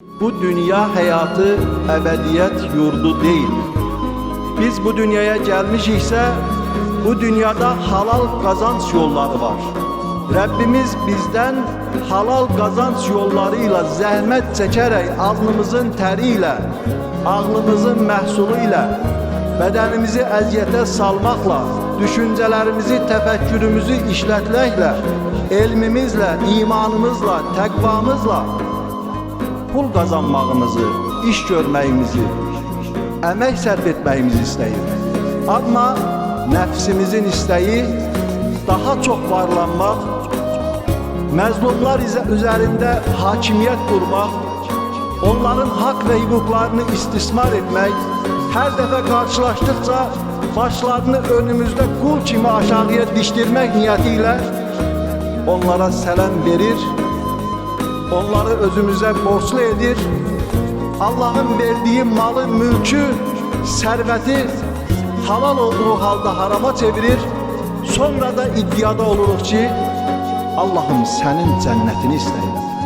Bu dünya hayatı ebediyet yurdu değil. Biz bu dünyaya gelmişikse bu dünyada halal kazanç yolları var. Rabbimiz bizden halal kazanç yollarıyla zahmet çekerek alnımızın teriyle, ağlımızın məhsuluyla, bedenimizi əziyyətə salmakla, düşüncelerimizi, tefekkürümüzü işletmekle, elmimizle, imanımızla, təqvamızla pul kazanmağımızı, iş görməyimizi, əmək sərf etməyimizi istəyir. Ama nəfsimizin istəyi daha çok varlanmaq, məzlumlar üzerinde hakimiyet kurmak, onların hak ve hukuklarını istismar etmek, her defa karşılaştıkça başlarını önümüzde kul kimi aşağıya diştirmek niyetiyle onlara selam verir, onları özümüze borçlu edir, Allah'ın verdiği malı, mülkü, serveti halal olduğu halde harama çevirir, sonra da iddiada oluruz ki Allah'ım senin cennetini istəyirəm.